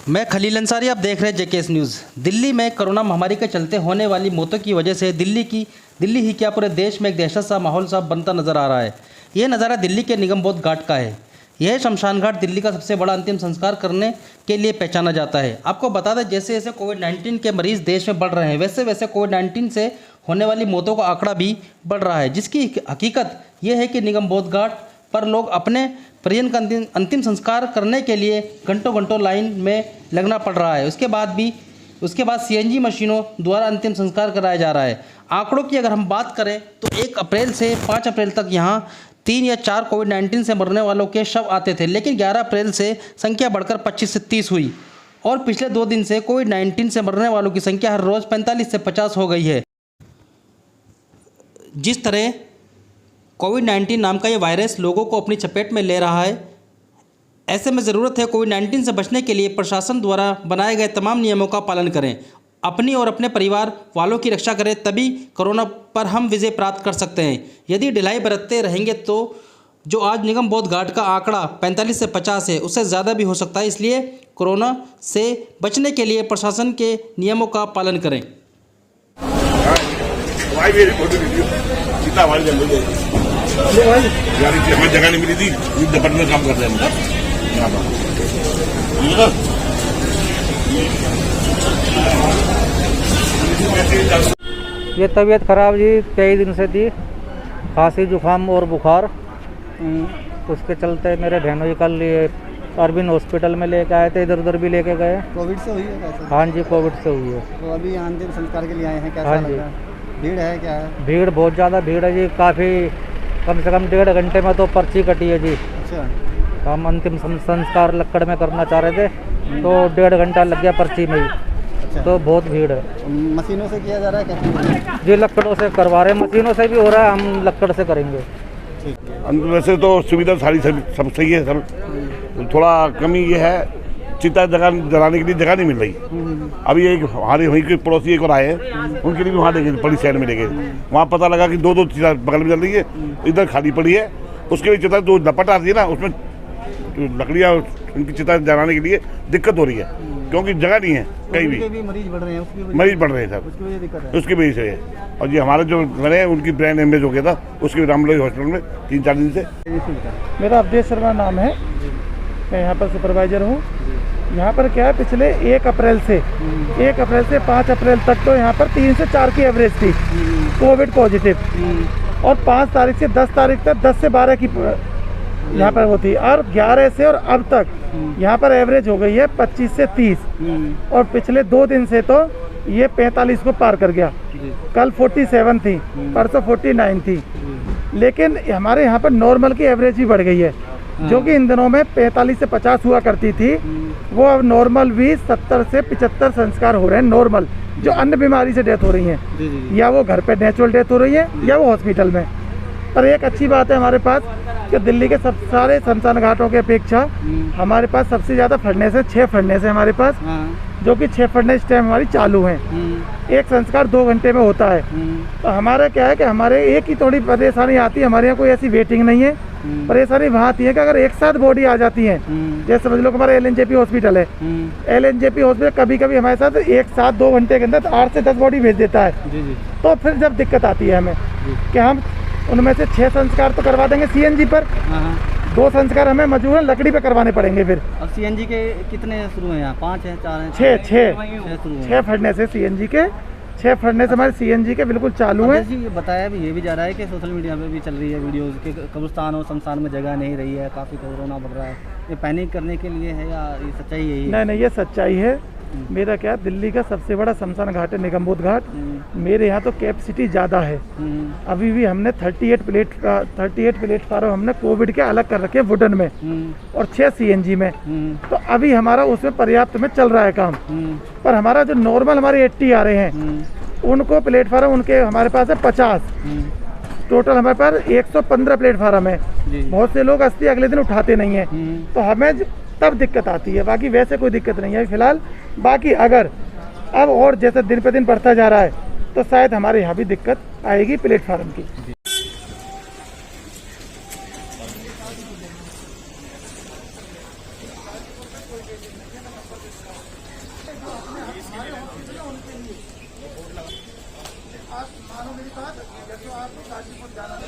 मैं खलील अंसारी, आप देख रहे हैं जेकेएस न्यूज़। दिल्ली में कोरोना महामारी के चलते होने वाली मौतों की वजह से दिल्ली ही क्या पूरे देश में एक दहशत सा माहौल सा बनता नजर आ रहा है। यह नज़ारा दिल्ली के निगम बोध घाट का है। यह शमशान घाट दिल्ली का सबसे बड़ा अंतिम संस्कार करने के लिए पहचाना जाता है। आपको बता दें, जैसे जैसे कोविड-19 के मरीज देश में बढ़ रहे हैं, वैसे वैसे कोविड-19 से होने वाली मौतों का आंकड़ा भी बढ़ रहा है, जिसकी हकीकत यह है कि निगम बोध घाट पर लोग अपने परिजन का अंतिम संस्कार करने के लिए घंटों घंटों लाइन में लगना पड़ रहा है। उसके बाद सीएनजी मशीनों द्वारा अंतिम संस्कार कराया जा रहा है। आंकड़ों की अगर हम बात करें तो 1 अप्रैल से 5 अप्रैल तक यहाँ 3 या 4 कोविड-19 से मरने वालों के शव आते थे, लेकिन 11 अप्रैल से संख्या बढ़कर 25 से 30 हुई और पिछले 2 दिन से कोविड-19 से मरने वालों की संख्या हर रोज़ 45 से 50 हो गई है। जिस तरह कोविड-19 नाम का ये वायरस लोगों को अपनी चपेट में ले रहा है, ऐसे में ज़रूरत है कोविड-19 से बचने के लिए प्रशासन द्वारा बनाए गए तमाम नियमों का पालन करें, अपनी और अपने परिवार वालों की रक्षा करें, तभी कोरोना पर हम विजय प्राप्त कर सकते हैं। यदि ढिलाई बरतते रहेंगे तो जो आज निगम बोध घाट का आंकड़ा 45 से 50 है, उससे ज़्यादा भी हो सकता है। इसलिए कोरोना से बचने के लिए प्रशासन के नियमों का पालन करें। यार हमें जगह नहीं मिली थी, डिपार्टमेंट में काम कर रहे हैं ये तबीयत खराब जी कई दिन से थी, खांसी जुकाम और बुखार। उसके चलते मेरे बहनों जी कल ये अरविंद हॉस्पिटल में लेके आए थे, इधर उधर भी लेके गए। कोविड से हुई है कैसे? हाँ जी, कोविड से हुई है। तो अभी अंतिम संस्कार के लिए आए हैं, कैसा हाँ लग जी। रहा है? भीड़ है क्या है? भीड़ बहुत ज़्यादा भीड़ है जी, काफ़ी कम से कम 1.5 घंटे में तो पर्ची कटी है जी। अच्छा, हम अंतिम संस्कार लक्कड़ में करना चाह रहे थे तो 1.5 घंटा लग गया पर्ची में ही। अच्छा। तो बहुत भीड़ है। मशीनों से किया जा रहा है कैसे? जी लक्कड़ों से करवा रहे हैं, मशीनों से भी हो रहा है, हम लक्कड़ से करेंगे। ठीक है। अंदर वैसे तो सुविधा सारी सब सही है सब। थोड़ा कमी ये है, चिता जलाने के लिए जगह नहीं मिल रही। अभी एक हमारे वहीं के पड़ोसी एक और आए हैं, उनके लिए भी वहाँ लेके पड़ी साइड में लेके, वहाँ पता लगा कि 2 चिता बगल में जल रही है, इधर खाली पड़ी है। उसके लिए चिता जो लपट आती है ना, उसमें लकड़ियाँ उनकी चिता जलाने के लिए दिक्कत हो रही है, क्योंकि जगह नहीं है कहीं भी। मरीज बढ़ रहे हैं, मरीज बढ़ रहे हैं सर, उसकी वजह दिक्कत है। उसकी वजह से है। और ये हमारे जो बने हैं उनकी ब्रेन हेमरेज हो गया था, उसके रामलोई हॉस्पिटल में 3-4 दिन से। मेरा अवधेश शर्मा नाम है, मैं यहाँ पर सुपरवाइज़र हूँ। यहाँ पर क्या है, पिछले 1 अप्रैल से 5 अप्रैल तक तो यहाँ पर 3 से 4 की एवरेज थी कोविड पॉजिटिव, और 5 तारीख से 10 तारीख तक 10 से 12 की यहाँ पर वो थी, और 11 से और अब तक यहाँ पर एवरेज हो गई है 25 से 30, और पिछले 2 दिन से तो ये 45 को पार कर गया। कल 47 थी, परसों 49 थी, लेकिन हमारे यहाँ पर नॉर्मल की एवरेज भी बढ़ गई है, जो कि इन दिनों में 45 से 50 हुआ करती थी, वो अब नॉर्मल भी 70 से 75 संस्कार हो रहे हैं नॉर्मल, जो अन्य बीमारी से डेथ हो रही है, या वो घर पे नेचुरल डेथ हो रही है या वो हॉस्पिटल में। पर एक अच्छी बात है हमारे पास कि दिल्ली के सब सारे शमशान घाटों की अपेक्षा हमारे पास सबसे ज़्यादा फर्नेस है, 6 फर्नेस है हमारे पास, जो कि 6 फर्नेस टाइम हमारी चालू हैं। एक संस्कार 2 घंटे में होता है। तो हमारा क्या है कि हमारे एक ही थोड़ी परेशानी आती है, हमारे यहाँ कोई ऐसी वेटिंग नहीं है। परेशानी वहाँ आती है कि अगर एक साथ बॉडी आ जाती है, जैसे समझ लो हमारा LNJP हॉस्पिटल है, LNJP हॉस्पिटल कभी कभी हमारे साथ एक साथ 2 घंटे के अंदर 8 से 10 बॉडी भेज देता है। तो फिर जब दिक्कत आती है हमें कि हम उनमें से 6 संस्कार तो करवा देंगे CNG पर, 2 संस्कार हमें मजबूरन लकड़ी पे करवाने पड़ेंगे। फिर अब CNG के कितने शुरू हैं यहाँ? 5 हैं, 4 हैं? 6 फर्नेस है CNG के, 6 फर्नेस हमारे CNG के बिल्कुल चालू है। ये बताया भी, ये भी जा रहा है कि सोशल मीडिया पे भी चल रही है वीडियोस के कब्रिस्तान और शमशान में जगह नहीं रही है, काफ़ी कोरोना बढ़ रहा है। ये पैनिक करने के लिए है या ये सच्चाई है? नहीं, ये सच्चाई है। मेरा क्या, दिल्ली का सबसे बड़ा शमशान घाट है निगम बोध घाट। मेरे यहाँ तो कैपेसिटी ज़्यादा है। अभी भी हमने 38 प्लेटफार्म हमने कोविड के अलग कर रखे हैं वुडन में, और 6 CNG में। तो अभी हमारा उसमें पर्याप्त में चल रहा है काम। पर हमारा जो नॉर्मल हमारे 80 आ रहे हैं, उनको प्लेटफार्म उनके हमारे पास है 50। टोटल हमारे पास 115 प्लेटफार्म है। बहुत से लोग अस्थि अगले दिन उठाते नहीं है, तो हमें तब दिक्कत आती है, बाकी वैसे कोई दिक्कत नहीं है फिलहाल। बाकी अगर अब और जैसे दिन पे दिन बढ़ता जा रहा है तो शायद हमारे यहाँ भी दिक्कत आएगी प्लेटफार्म की। हमारे हॉस्पिटल है उनके लिए आप मानो मेरी बात, जैसे आपको गाजीपुर जाना है